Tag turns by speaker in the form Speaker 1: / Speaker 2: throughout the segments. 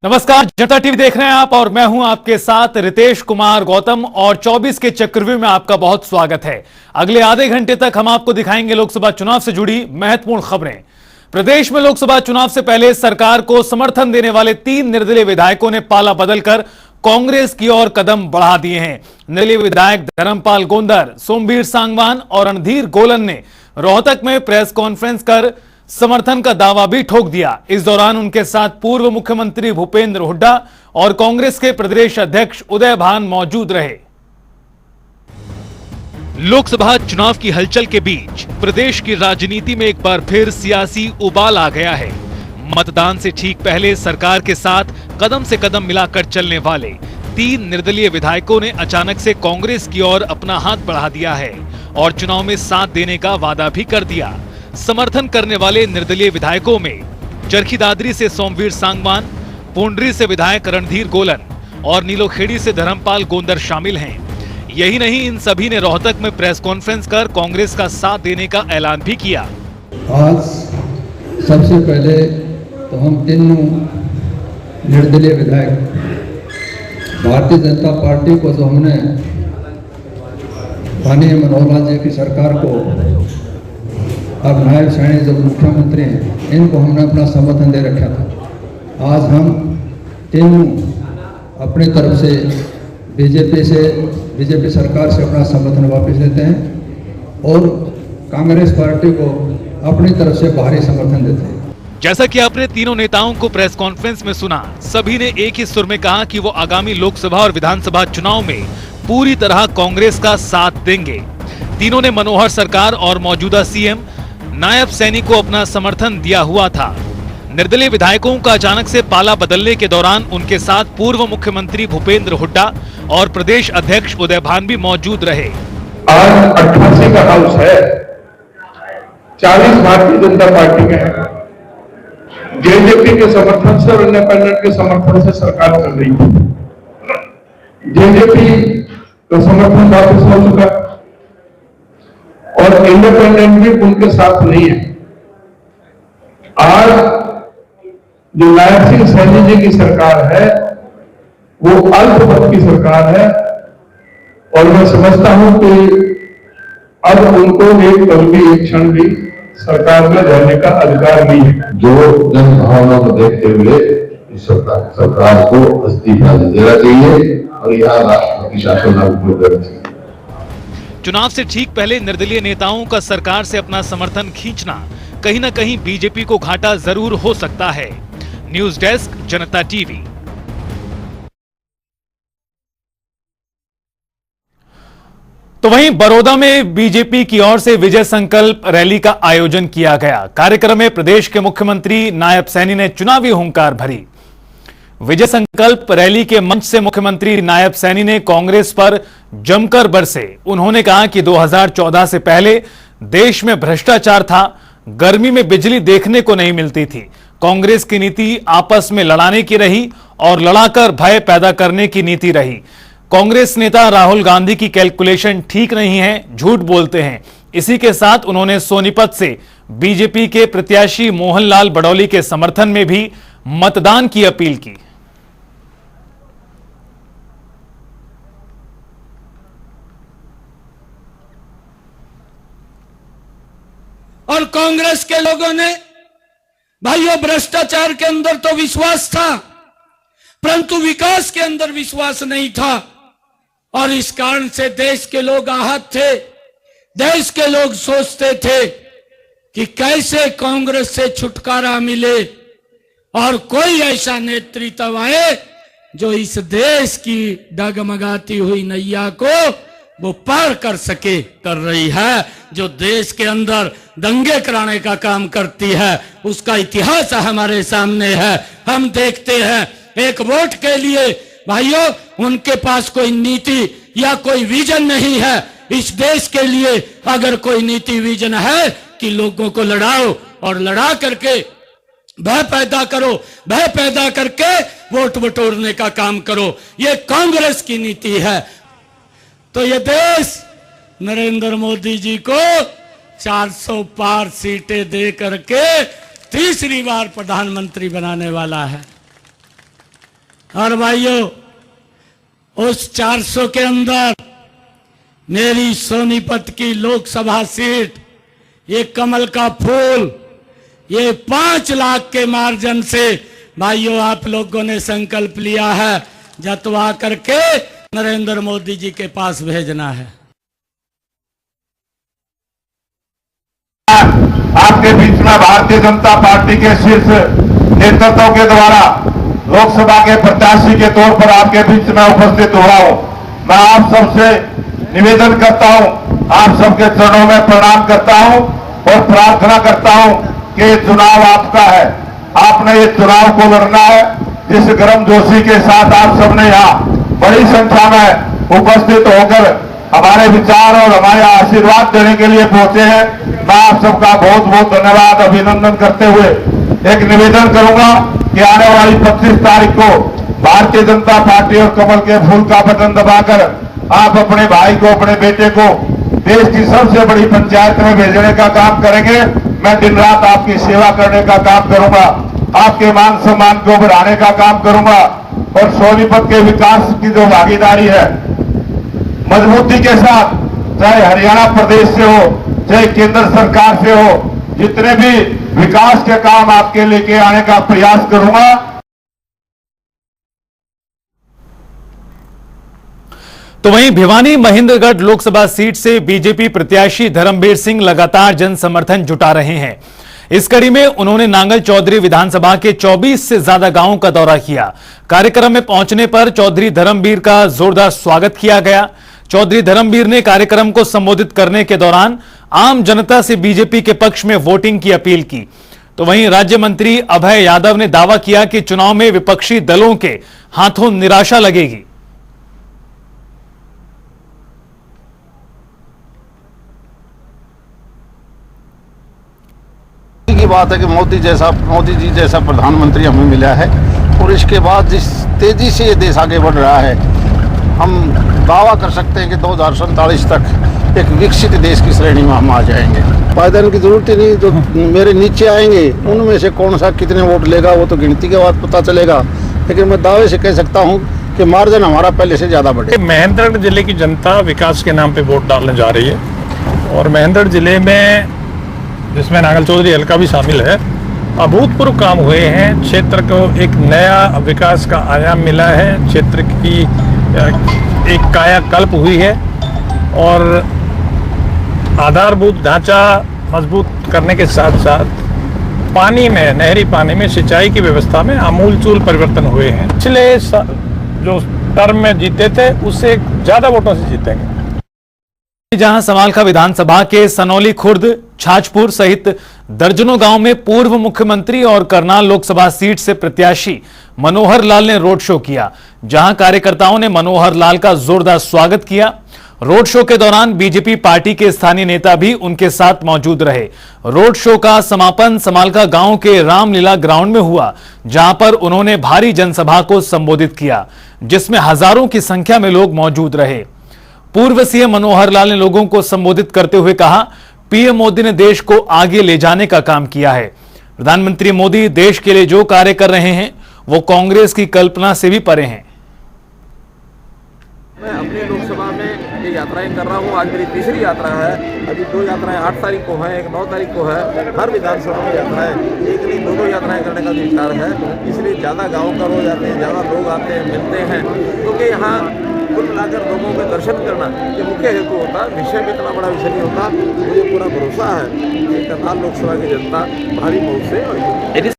Speaker 1: नमस्कार, जनता टीवी देख रहे हैं आप और मैं हूं आपके साथ रितेश कुमार गौतम और 24 के चक्रव्यूह में आपका बहुत स्वागत है। अगले आधे घंटे तक हम आपको दिखाएंगे लोकसभा चुनाव से जुड़ी महत्वपूर्ण खबरें। प्रदेश में लोकसभा चुनाव से पहले सरकार को समर्थन देने वाले 3 निर्दलीय विधायकों ने पाला बदलकर कांग्रेस की ओर कदम बढ़ा दिए हैं। निर्दलीय विधायक धर्मपाल गोंदर, सोमवीर सांगवान और रणधीर गोलन ने रोहतक में प्रेस कॉन्फ्रेंस कर समर्थन का दावा भी ठोक दिया। इस दौरान उनके साथ पूर्व मुख्यमंत्री भूपेंद्र हुड्डा और कांग्रेस के प्रदेश अध्यक्ष उदय भान मौजूद रहे। लोकसभा चुनाव की हलचल के बीच प्रदेश की राजनीति में एक बार फिर सियासी उबाल आ गया है। मतदान से ठीक पहले सरकार के साथ कदम से कदम मिलाकर चलने वाले 3 निर्दलीय विधायकों ने अचानक से कांग्रेस की ओर अपना हाथ बढ़ा दिया है और चुनाव में साथ देने का वादा भी कर दिया। समर्थन करने वाले निर्दलीय विधायकों में चरखी दादरी से सोमवीर सांगवान, पोंडरी से विधायक रणधीर गोलन और नीलोखेड़ी से धर्मपाल गोंदर शामिल हैं। यही नहीं, इन सभी ने रोहतक में प्रेस कॉन्फ्रेंस कर कांग्रेस का साथ देने का ऐलान भी किया।
Speaker 2: आज सबसे पहले तो हम तीनों निर्दलीय विधायक भारतीय जनता पार्टी को जो हमने माननीय मनोहर लाल जी की सरकार को अब नायब सैनी जो मुख्यमंत्री हैं, इनको हमने अपना समर्थन दे रखा था। आज हम तीनों अपनी तरफ से बीजेपी सरकार से अपना समर्थन वापस लेते हैं और कांग्रेस पार्टी को अपनी तरफ से भारी समर्थन देते हैं।
Speaker 1: जैसा कि आपने तीनों नेताओं को प्रेस कॉन्फ्रेंस में सुना, सभी ने एक ही सुर में कहा कि वो आगामी लोकसभा और विधानसभा चुनाव में पूरी तरह कांग्रेस का साथ देंगे। तीनों ने मनोहर सरकार और मौजूदा सीएम नायब सैनी को अपना समर्थन दिया हुआ था। निर्दलीय विधायकों का अचानक से पाला बदलने के दौरान उनके साथ पूर्व मुख्यमंत्री भूपेंद्र हुड्डा और प्रदेश अध्यक्ष उदय भान भी मौजूद रहे।
Speaker 3: आज 88 का हाउस है, 40 भारतीय जनता पार्टी के हैं, जेजेपी के समर्थन से और इंडिपेंडेंट के समर्थन से सरकार चल रही है। जेजेपी का समर्थन वापस हो चुका और इंडिपेंडेंट भी उनके साथ नहीं है। आज जो नायब सिंह सैनी जी की सरकार है वो अल्पमत की सरकार है और मैं समझता हूं कि अब उनको एक पल भी, एक क्षण भी सरकार में रहने का अधिकार नहीं है।
Speaker 4: जो जन भावना को देखते हुए इस सरकार को इस्तीफा देना चाहिए और यहाँ राष्ट्रपति शासन लागू करना चाहिए।
Speaker 1: चुनाव से ठीक पहले निर्दलीय नेताओं का सरकार से अपना समर्थन खींचना कहीं न कहीं बीजेपी को घाटा जरूर हो सकता है। न्यूज डेस्क, जनता टीवी। तो वहीं बड़ौदा में बीजेपी की ओर से विजय संकल्प रैली का आयोजन किया गया। कार्यक्रम में प्रदेश के मुख्यमंत्री नायब सैनी ने चुनावी हुंकार भरी। विजय संकल्प रैली के मंच से मुख्यमंत्री नायब सैनी ने कांग्रेस पर जमकर बरसे। उन्होंने कहा कि 2014 से पहले देश में भ्रष्टाचार था, गर्मी में बिजली देखने को नहीं मिलती थी। कांग्रेस की नीति आपस में लड़ाने की रही और लड़ाकर भय पैदा करने की नीति रही। कांग्रेस नेता राहुल गांधी की कैलकुलेशन ठीक नहीं है, झूठ बोलते हैं। इसी के साथ उन्होंने सोनीपत से बीजेपी के प्रत्याशी मोहनलाल बडौली के समर्थन में भी मतदान की अपील की।
Speaker 5: और कांग्रेस के लोगों ने, भाइयों, भ्रष्टाचार के अंदर तो विश्वास था परंतु विकास के अंदर विश्वास नहीं था और इस कारण से देश के लोग आहत थे। देश के लोग सोचते थे कि कैसे कांग्रेस से छुटकारा मिले और कोई ऐसा नेतृत्व आए जो इस देश की डगमगाती हुई नैया को वो पार कर सके। कर रही है जो देश के अंदर दंगे कराने का काम करती है, उसका इतिहास हमारे सामने है। हम देखते हैं एक वोट के लिए, भाइयों, उनके पास कोई नीति या कोई विजन नहीं है। इस देश के लिए अगर कोई नीति विजन है कि लोगों को लड़ाओ और लड़ा करके भय पैदा करो, भय पैदा करके वोट बटोरने का काम करो, ये कांग्रेस की नीति है। तो ये देश नरेंद्र मोदी जी को 400 पार सीटें दे करके 3री बार प्रधानमंत्री बनाने वाला है। और भाइयों, उस 400 के अंदर मेरी सोनीपत की लोकसभा सीट, ये कमल का फूल, ये 5 लाख के मार्जिन से भाइयों आप लोगों ने संकल्प लिया है, जतवा करके नरेंद्र मोदी जी के पास भेजना है।
Speaker 3: आपके बीच में भारतीय जनता पार्टी के शीर्ष नेतृत्व के द्वारा लोकसभा के प्रत्याशी के तौर पर आपके बीच में उपस्थित हुआ हूं। मैं आप सबसे निवेदन करता हूं, आप सबके चरणों में प्रणाम करता हूं और प्रार्थना करता हूं कि चुनाव आपका है। आपने ये चुनाव को लड़ना है। जिस गर्मजोशी के साथ आप सबने यहाँ बड़ी संख्या में उपस्थित होकर हमारे विचार और हमारे आशीर्वाद देने के लिए पहुंचे हैं, मैं आप सबका बहुत बहुत धन्यवाद अभिनंदन करते हुए एक निवेदन करूंगा कि आने वाली 25 तारीख को भारतीय जनता पार्टी और कमल के फूल का बटन दबाकर आप अपने भाई को, अपने बेटे को देश की सबसे बड़ी पंचायत में भेजने का काम करेंगे। मैं दिन रात आपकी सेवा करने का काम करूंगा, आपके मान सम्मान को बढ़ाने का काम करूंगा और सोनीपत के विकास की जो भागीदारी है मजबूती के साथ, चाहे हरियाणा प्रदेश से हो, चाहे केंद्र सरकार से हो, जितने भी विकास के काम आपके लेके आने का प्रयास करूंगा।
Speaker 1: तो वहीं भिवानी महेंद्रगढ़ लोकसभा सीट से बीजेपी प्रत्याशी धर्मवीर सिंह लगातार जन समर्थन जुटा रहे हैं। इस कड़ी में उन्होंने नांगल चौधरी विधानसभा के 24 से ज्यादा गांवों का दौरा किया। कार्यक्रम में पहुंचने पर चौधरी धर्मवीर का जोरदार स्वागत किया गया। चौधरी धर्मवीर ने कार्यक्रम को संबोधित करने के दौरान आम जनता से बीजेपी के पक्ष में वोटिंग की अपील की। तो वहीं राज्य मंत्री अभय यादव ने दावा किया कि चुनाव में विपक्षी दलों के हाथों निराशा लगेगी।
Speaker 6: की बात है कि मोदी जी जैसा प्रधानमंत्री हमें मिला है और इसके बाद जिस तेजी से ये देश आगे बढ़ रहा है, हम दावा कर सकते हैं कि 2047 तक एक विकसित देश की श्रेणी में हम आ जाएंगे। पायदान की जरूरत ही नहीं, जो मेरे नीचे आएंगे उनमें से कौन सा कितने वोट लेगा वो तो गिनती के बाद पता चलेगा, लेकिन मैं दावे से कह सकता हूँ कि मार्जिन हमारा पहले से ज़्यादा बढ़े।
Speaker 7: महेंद्रगढ़ जिले की जनता विकास के नाम पे वोट डालने जा रही है और महेंद्रगढ़ जिले में, जिसमें नांगल चौधरी हल्का भी शामिल है, अभूतपूर्व काम हुए हैं। क्षेत्र को एक नया विकास का आयाम मिला है, क्षेत्र की एक कायाकल्प हुई है और आधारभूत ढांचा मजबूत करने के साथ साथ पानी में, नहरी पानी में सिंचाई की व्यवस्था में आमूलचूल परिवर्तन हुए हैं। पिछले जो टर्म में जीते थे उससे ज्यादा वोटों से जीतेंगे।
Speaker 1: जहां समालखा विधानसभा के सनौली खुर्द, छाछपुर सहित दर्जनों गांव में पूर्व मुख्यमंत्री और करनाल लोकसभा सीट से प्रत्याशी मनोहर लाल ने रोड शो किया, जहां कार्यकर्ताओं ने मनोहर लाल का जोरदार स्वागत किया। रोड शो के दौरान बीजेपी पार्टी के स्थानीय नेता भी उनके साथ मौजूद रहे। रोड शो का समापन समालखा गांव के रामलीला ग्राउंड में हुआ, जहां पर उन्होंने भारी जनसभा को संबोधित किया, जिसमें हजारों की संख्या में लोग मौजूद रहे। पूर्व सीएम मनोहर लाल ने लोगों को संबोधित करते हुए कहा, पीएम मोदी ने देश को आगे ले जाने का काम किया है। प्रधानमंत्री मोदी देश के लिए जो कार्य कर रहे हैं वो कांग्रेस की कल्पना से भी परे हैं।
Speaker 8: मैं अपनी लोकसभा में ये यात्राएं कर रहा हूँ। आज मेरी तीसरी यात्रा है। अभी 2 यात्राएं 8 तारीख को है, एक 9 तारीख को है। हर विधानसभा में यात्राएं, एक नहीं 2 यात्राएं करने का विचार है। इसलिए ज़्यादा गाँव का रोज आते हैं, ज़्यादा लोग आते हैं, मिलते हैं, क्योंकि यहाँ कुल मिलाकर लोगों के दर्शन करना ये मुख्य हेतु होता। विषय में इतना बड़ा विषय नहीं होता। मुझे पूरा भरोसा है कि करनाल लोकसभा की जनता भारी मौत से।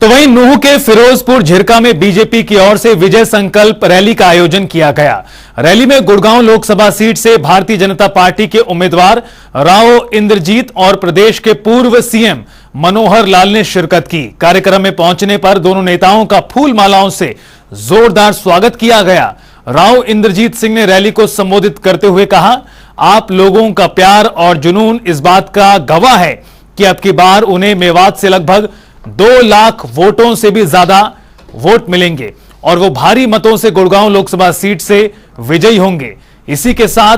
Speaker 1: तो वहीं नूह के फिरोजपुर झिरका में बीजेपी की ओर से विजय संकल्प रैली का आयोजन किया गया। रैली में गुड़गांव लोकसभा सीट से भारतीय जनता पार्टी के उम्मीदवार राव इंद्रजीत और प्रदेश के पूर्व सीएम मनोहर लाल ने शिरकत की। कार्यक्रम में पहुंचने पर दोनों नेताओं का फूल मालाओं से जोरदार स्वागत किया गया। राव इंद्रजीत सिंह ने रैली को संबोधित करते हुए कहा, आप लोगों का प्यार और जुनून इस बात का गवाह है कि अब की बार उन्हें मेवात से लगभग 2 लाख वोटों से भी ज्यादा वोट मिलेंगे और वो भारी मतों से गुड़गांव लोकसभा सीट से विजयी होंगे। इसी के साथ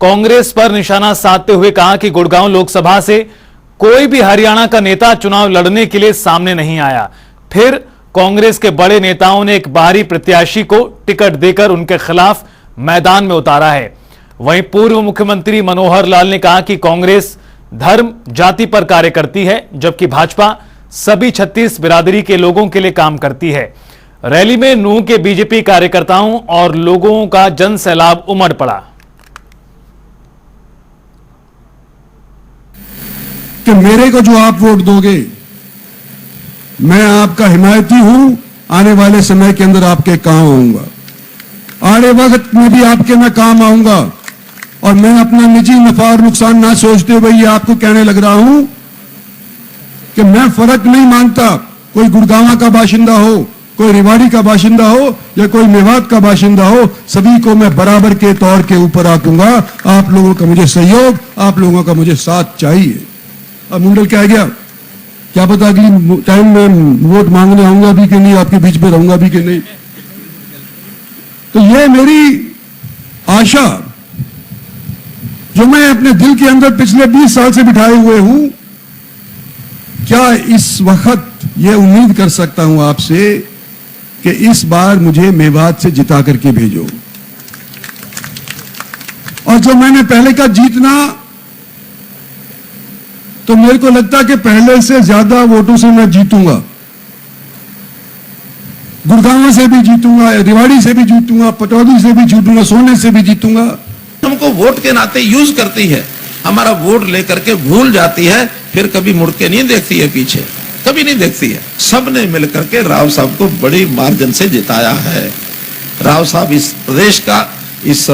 Speaker 1: कांग्रेस पर निशाना साधते हुए कहा कि गुड़गांव लोकसभा से कोई भी हरियाणा का नेता चुनाव लड़ने के लिए सामने नहीं आया, फिर कांग्रेस के बड़े नेताओं ने एक बाहरी प्रत्याशी को टिकट देकर उनके खिलाफ मैदान में उतारा है। वहीं पूर्व मुख्यमंत्री मनोहर लाल ने कहा कि कांग्रेस धर्म जाति पर कार्य करती है, जबकि भाजपा सभी 36 बिरादरी के लोगों के लिए काम करती है। रैली में नूंह के बीजेपी कार्यकर्ताओं और लोगों का जन सैलाब उमड़ पड़ा।
Speaker 9: कि मेरे को जो आप वोट दोगे, मैं आपका हिमायती हूं, आने वाले समय के अंदर आपके काम आऊंगा, आने वक्त में भी आपके मैं काम आऊंगा। और मैं अपना निजी नफा और नुकसान ना सोचते हुए ये आपको कहने लग रहा हूं कि मैं फर्क नहीं मानता, कोई गुड़गांव का बाशिंदा हो, कोई रेवाड़ी का बाशिंदा हो या कोई मेवात का बाशिंदा हो, सभी को मैं बराबर के तौर के ऊपर आंकूंगा। आप लोगों का मुझे सहयोग, आप लोगों का मुझे साथ चाहिए। अब मुंडल कह गया, क्या पता अगली टाइम में वोट मांगने आऊंगा भी कि नहीं, आपके बीच में रहूंगा भी कि नहीं। तो ये मेरी आशा जो मैं अपने दिल के अंदर पिछले 20 साल से बिठाए हुए हूं, क्या इस वक्त ये उम्मीद कर सकता हूं आपसे कि इस बार मुझे मेवात से जिता करके भेजो। और जो मैंने पहले का जीतना, तो मेरे को लगता कि पहले से ज्यादा वोटों से मैं जीतूंगा। गुड़गांव से भी जीतूंगा, रेवाड़ी से भी जीतूंगा, पटौदी से भी जीतूंगा, सोने से भी जीतूंगा।
Speaker 10: हमको वोट के नाते यूज करती है, हमारा वोट लेकर के भूल जाती है, फिर कभी मुड़ के नहीं देखती है पीछे, कभी नहीं देखती है। सबने मिलकर के राव साहब को बड़ी मार्जिन से जिताया है। राव साहब इस प्रदेश का, इस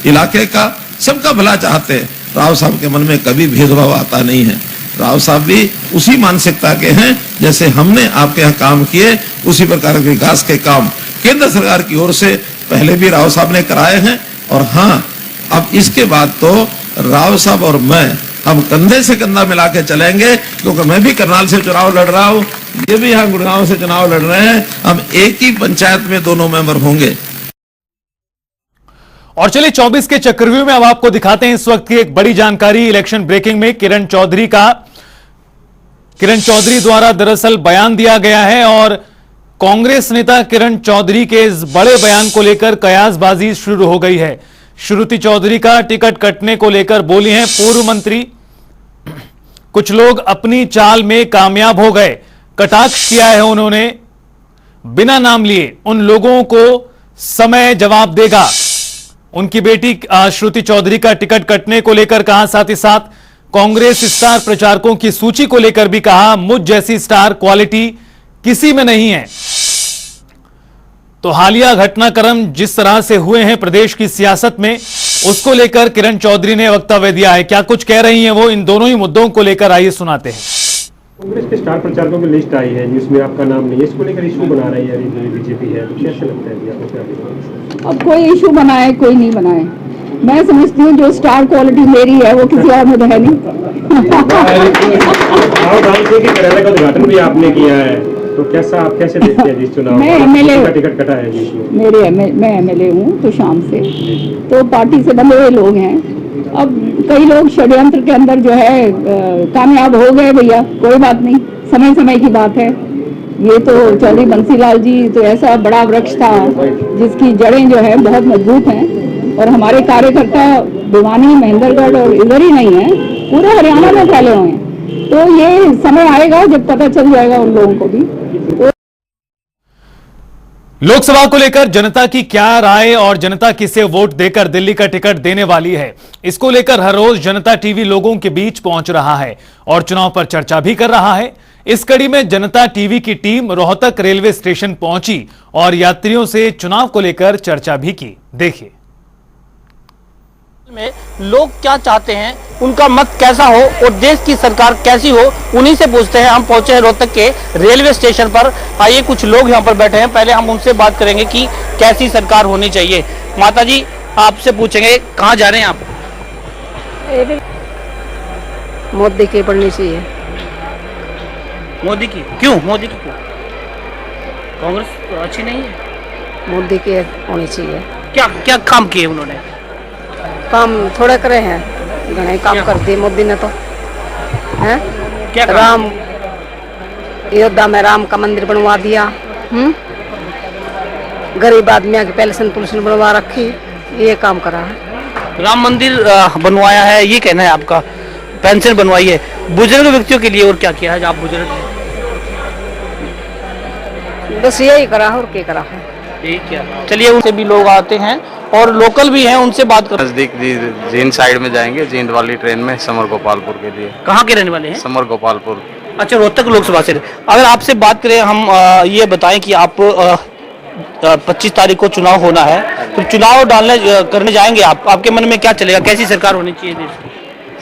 Speaker 10: इलाके का सबका भला चाहते हैं। राव साहब के मन में कभी भेदभाव आता नहीं है। राव साहब भी उसी मानसिकता के हैं, जैसे हमने आपके यहाँ काम किए उसी प्रकार के विकास के काम केंद्र सरकार की ओर से पहले भी राव साहब ने कराए हैं। और हाँ, अब इसके बाद तो राव साहब और मैं हम कंधे से कंधा मिला के चलेंगे, क्योंकि मैं भी करनाल से चुनाव लड़ रहा हूं, ये भी यहाँ गुड़गांव से चुनाव लड़ रहे हैं। हम एक ही पंचायत में दोनों मेंबर होंगे।
Speaker 1: और चलिए 24 के चक्रव्यूह में अब आपको दिखाते हैं इस वक्त की एक बड़ी जानकारी। इलेक्शन ब्रेकिंग में किरण चौधरी द्वारा दरअसल बयान दिया गया है और कांग्रेस नेता किरण चौधरी के इस बड़े बयान को लेकर कयासबाजी शुरू हो गई है। श्रुति चौधरी का टिकट कटने को लेकर बोली हैं पूर्व मंत्री, कुछ लोग अपनी चाल में कामयाब हो गए। कटाक्ष किया है उन्होंने, बिना नाम लिए। उन लोगों को समय जवाब देगा। उनकी बेटी श्रुति चौधरी का टिकट कटने को लेकर कहा, साथ ही साथ कांग्रेस स्टार प्रचारकों की सूची को लेकर भी कहा, मुझ जैसी स्टार क्वालिटी किसी में नहीं है। तो हालिया घटनाक्रम जिस तरह से हुए हैं प्रदेश की सियासत में, उसको लेकर किरण चौधरी ने वक्तव्य दिया है। क्या कुछ कह रही हैं वो, इन दोनों ही मुद्दों को लेकर आइए सुनाते हैं।
Speaker 11: कांग्रेस के स्टार प्रचारकों की लिस्ट आई है जिसमें आपका नाम नहीं है, इसको लेकर इशू बना रही है बीजेपी है, तो कैसे लगता है आपको? क्या अब कोई इशू बनाए कोई नहीं बनाए, मैं समझती हूँ जो स्टार क्वालिटी मेरी है वो किसी और में तो है नहीं। का उद्घाटन भी आपने किया है, तो कैसा आप कैसे देखते हैं जिस चुनाव
Speaker 12: मैं एमएलए
Speaker 11: टिकट कटा है जिसमें
Speaker 12: मैं एमएलए हूँ तो शाम से, तो पार्टी से बंधे हुए लोग हैं। अब कई लोग षड्यंत्र के अंदर जो है कामयाब हो गए भैया, कोई बात नहीं, समय समय की बात है। ये तो चौधरी बंसीलाल जी तो ऐसा बड़ा वृक्ष था जिसकी जड़ें जो है बहुत मजबूत हैं, और हमारे कार्यकर्ता भिवानी, महेंद्रगढ़ और इधर ही नहीं है, पूरे हरियाणा में फैले हुए हैं। तो ये समय आएगा जब पता चल जाएगा उन लोगों को भी।
Speaker 1: लोकसभा को लेकर जनता की क्या राय और जनता किसे वोट देकर दिल्ली का टिकट देने वाली है, इसको लेकर हर रोज जनता टीवी लोगों के बीच पहुंच रहा है और चुनाव पर चर्चा भी कर रहा है। इस कड़ी में जनता टीवी की टीम रोहतक रेलवे स्टेशन पहुंची और यात्रियों से चुनाव को लेकर चर्चा भी की। देखिए
Speaker 13: में लोग क्या चाहते हैं, उनका मत कैसा हो और देश की सरकार कैसी हो, उन्हीं से पूछते हैं। हम पहुंचे हैं रोहतक के रेलवे स्टेशन पर। आइए, कुछ लोग यहां पर बैठे हैं, पहले हम उनसे बात करेंगे कि कैसी सरकार होनी चाहिए। माता जी, आपसे पूछेंगे कहां जा रहे हैं आप?
Speaker 12: मोदी की बननी चाहिए।
Speaker 13: मोदी की क्यों? मोदी की क्यों? कांग्रेस अच्छी नहीं है?
Speaker 12: मोदी की होनी चाहिए।
Speaker 13: क्या क्या काम किए उन्होंने?
Speaker 12: काम थोड़े करे हैं, घने काम कर दिए मोदी ने तो हैं।
Speaker 13: क्या
Speaker 12: राम अयोध्या में राम का मंदिर बनवा दिया, गरीब आदमी के पहले संतुलन बनवा रखी, ये काम करा है।
Speaker 13: राम मंदिर बनवाया है, ये कहना है आपका। पेंशन बनवाई है बुजुर्ग व्यक्तियों के लिए, और क्या किया है आप बुजुर्ग?
Speaker 12: बस यही करा है और क्या करा है।
Speaker 13: ठीक है, चलिए उनसे भी लोग आते हैं और लोकल भी हैं, उनसे बात कर।
Speaker 6: नजदीक जींद साइड में जाएंगे, जींद वाली ट्रेन में समर गोपालपुर के लिए।
Speaker 13: कहाँ के रहने वाले हैं?
Speaker 6: समर गोपालपुर।
Speaker 13: अच्छा, रोहतक लोकसभा से। अगर आपसे बात करें हम, ये बताएं कि आप 25 तारीख को चुनाव होना है, तो चुनाव करने जाएंगे आप, आपके मन में क्या चलेगा? कैसी सरकार होनी चाहिए देश की?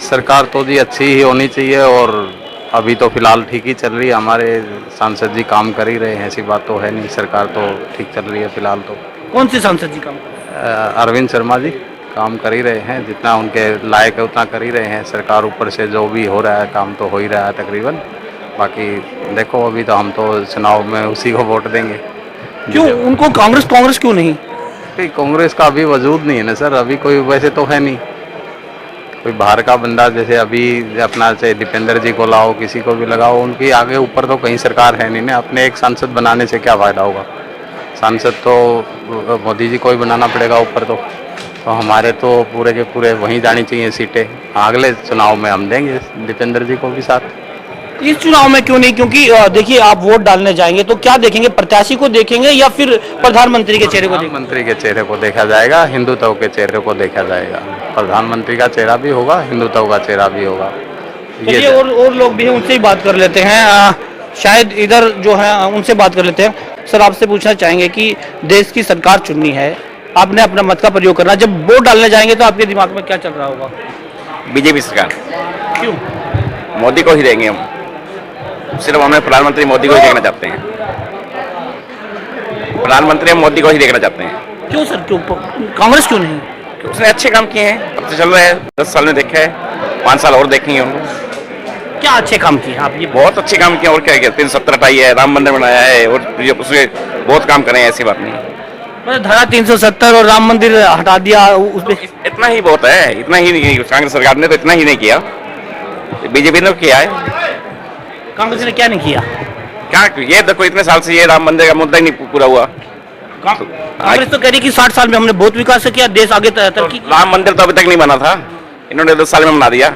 Speaker 6: सरकार तो जी अच्छी ही होनी चाहिए, और अभी तो फिलहाल ठीक ही चल रही है। हमारे सांसद जी काम कर ही रहे हैं, ऐसी बात तो है नहीं। सरकार तो ठीक चल रही है फिलहाल तो।
Speaker 13: कौन से सांसद जी काम?
Speaker 6: अरविंद शर्मा जी काम कर ही रहे हैं, जितना उनके लायक है उतना कर ही रहे हैं। सरकार ऊपर से जो भी हो रहा है काम तो हो ही रहा है तकरीबन। बाकी देखो, अभी तो हम तो चुनाव में उसी को वोट देंगे।
Speaker 13: क्यों उनको कांग्रेस क्यों नहीं?
Speaker 6: कांग्रेस का अभी वजूद नहीं है ना सर, अभी कोई वैसे तो है नहीं। कोई बाहर का बंदा जैसे अभी अपना से दीपेंद्र जी को लाओ, किसी को भी लगाओ, उनकी आगे ऊपर तो कहीं सरकार है नहीं ना। अपने एक सांसद बनाने से क्या फ़ायदा होगा? सांसद तो मोदी जी को ही बनाना पड़ेगा ऊपर तो हमारे तो पूरे के पूरे वहीं जानी चाहिए सीटें। अगले चुनाव में हम देंगे दीपेंद्र जी को भी साथ।
Speaker 13: इस चुनाव में क्यों नहीं? क्योंकि देखिए, आप वोट डालने जाएंगे तो क्या देखेंगे? प्रत्याशी को देखेंगे या फिर प्रधानमंत्री के चेहरे को?
Speaker 6: प्रधानमंत्री के चेहरे को देखा जाएगा, हिंदुत्व के चेहरे को देखा जाएगा। प्रधानमंत्री का चेहरा भी होगा, हिंदुत्व का चेहरा भी होगा।
Speaker 13: ये और लोग भी हैं, उनसे ही बात कर लेते हैं। शायद इधर जो है उनसे बात कर लेते हैं। सर, आपसे पूछना चाहेंगे कि देश की सरकार चुननी है, आपने अपना मत का प्रयोग करना, जब वोट डालने जाएंगे तो आपके दिमाग में क्या चल रहा होगा?
Speaker 14: बीजेपी सरकार।
Speaker 13: क्यों?
Speaker 14: मोदी को ही देंगे हम, सिर्फ हमें प्रधानमंत्री मोदी को ही देखना चाहते हैं। प्रधानमंत्री हम मोदी को ही देखना चाहते हैं।
Speaker 13: क्यों सर, क्यों कांग्रेस क्यों नहीं?
Speaker 14: उसने अच्छे काम किए हैं, अब तो चल रहा है, 10 साल में देखा है, 5 साल और देखेंगे उनको।
Speaker 13: क्या अच्छे काम किए आप? ये
Speaker 14: बहुत अच्छे काम किए, और क्या किया? 370 हटाई है, राम मंदिर बनाया है, और उसमें बहुत काम करे हैं, ऐसी बात नहीं है।
Speaker 13: धारा 370 और राम मंदिर हटा दिया, उसमें
Speaker 14: इतना ही बहुत है, इतना ही नहीं। कांग्रेस सरकार ने तो इतना ही नहीं किया, बीजेपी ने किया है।
Speaker 13: कांग्रेस ने क्या नहीं किया?
Speaker 14: क्या ये देखो, इतने साल से ये राम मंदिर का मुद्दा ही नहीं पूरा हुआ।
Speaker 13: कांग्रेस तो कह रही कि 60 साल में हमने बहुत विकास किया, देश आगे तरक्की।
Speaker 14: राम मंदिर तो अभी तक नहीं बना था, इन्होंने 10 साल में बना दिया।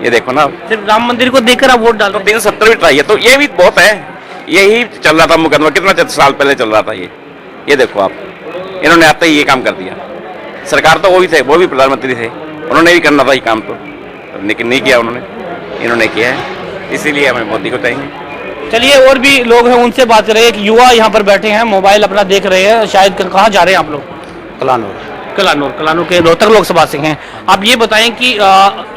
Speaker 14: ये देखो ना,
Speaker 13: सिर्फ राम मंदिर को देखकर आप वोट डाल रहे हैं।
Speaker 14: 370 भी ट्राई है, तो ये भी बहुत है। यही चल रहा था मुकदमा, कितना साल पहले चल रहा था ये देखो आप, इन्होंने आते ही ये काम कर दिया। सरकार तो वो भी थे, वो भी प्रधानमंत्री थे, उन्होंने भी करना था ये काम, तो लेकिन नहीं किया उन्होंने, इन्होंने किया है, इसीलिए हमें मोदी को चाहिए।
Speaker 13: चलिए, और भी लोग हैं, उनसे बात करेंगे। एक युवा यहाँ पर बैठे हैं, मोबाइल अपना देख रहे हैं। शायद कहाँ जा रहे हैं आप लोग? कलानौर के रोहतक लोकसभा से हैं। आप ये बताएं कि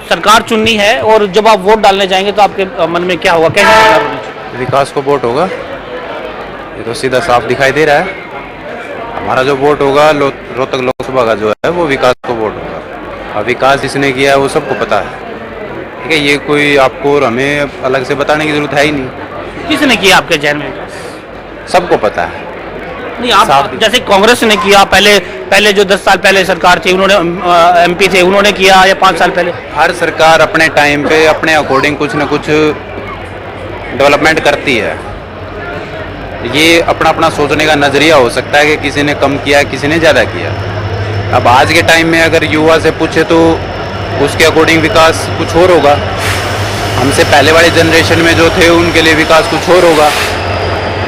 Speaker 13: सरकार चुननी है और जब आप वोट डालने जाएंगे तो आपके मन में क्या होगा? कैसी सरकार होनी चाहिए?
Speaker 6: विकास को वोट होगा, ये तो सीधा साफ दिखाई दे रहा है। हमारा जो वोट होगा रोहतक लोकसभा का जो है वो विकास को वोट होगा। और विकास जिसने किया है वो सबको पता है, ठीक है? ये कोई आपको और हमें अलग से बताने की जरूरत है ही नहीं।
Speaker 13: किसने किया आपके जहन में?
Speaker 6: सबको पता है।
Speaker 13: नहीं, आप जैसे कांग्रेस ने किया, पहले जो 10 साल पहले सरकार थी, उन्होंने MP थे, उन्होंने किया, या 5 साल पहले?
Speaker 6: हर सरकार अपने टाइम पे अपने अकॉर्डिंग कुछ न कुछ डेवलपमेंट करती है। ये अपना अपना सोचने का नजरिया हो सकता है कि किसी ने कम किया, किसी ने ज़्यादा किया। अब आज के टाइम में अगर युवा से पूछे तो उसके अकॉर्डिंग विकास कुछ और होगा, हमसे पहले वाली जनरेशन में जो थे उनके लिए विकास कुछ और होगा।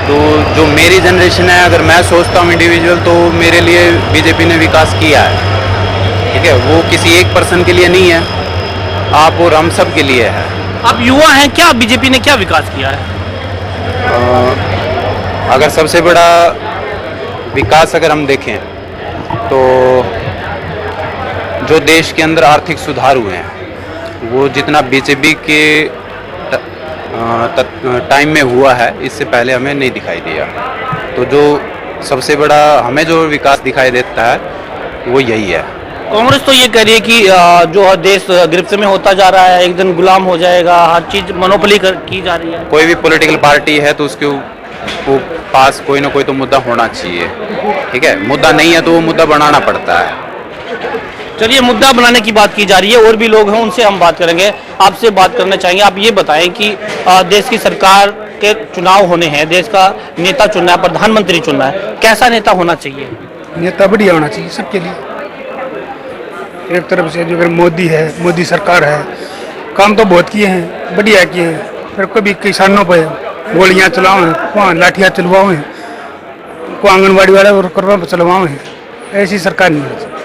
Speaker 6: तो जो मेरी जनरेशन है, अगर मैं सोचता हूँ इंडिविजुअल, तो मेरे लिए बीजेपी ने विकास किया है, ठीक है? वो किसी एक पर्सन के लिए नहीं है, आप और हम सब के लिए है।
Speaker 13: आप युवा हैं, क्या बीजेपी ने क्या विकास किया है?
Speaker 6: अगर सबसे बड़ा विकास अगर हम देखें तो जो देश के अंदर आर्थिक सुधार हुए हैं वो जितना बीजेपी के टाइम में हुआ है, इससे पहले हमें नहीं दिखाई दिया। तो जो सबसे बड़ा हमें जो विकास दिखाई देता है वो यही है।
Speaker 13: कांग्रेस तो ये कह रही है कि जो देश गिरफ्त में होता जा रहा है, एक दिन गुलाम हो जाएगा, हर चीज मोनोपोली की जा रही है।
Speaker 6: कोई भी पॉलिटिकल पार्टी है तो उसके पास कोई ना कोई तो मुद्दा होना चाहिए, ठीक है? मुद्दा नहीं है तो वो मुद्दा बनाना पड़ता है।
Speaker 13: चलिए, मुद्दा बनाने की बात की जा रही है, और भी लोग हैं, उनसे हम बात करेंगे। आपसे बात करना चाहेंगे, आप ये बताएं कि देश की सरकार के चुनाव होने हैं, देश का नेता चुनना है, प्रधानमंत्री चुनना है, कैसा नेता होना चाहिए?
Speaker 15: नेता बढ़िया होना चाहिए सबके लिए। एक तरफ से जो अगर मोदी है, मोदी सरकार है, काम तो बहुत किए हैं, बढ़िया किए हैं, फिर कभी किसानों पर गोलियां चलाओ हैं, वहाँ लाठियाँ चलवाओ हैं, को आंगनबाड़ी वाले और करवा चलवाओ हैं, ऐसी सरकार नहीं होनी चाहिए।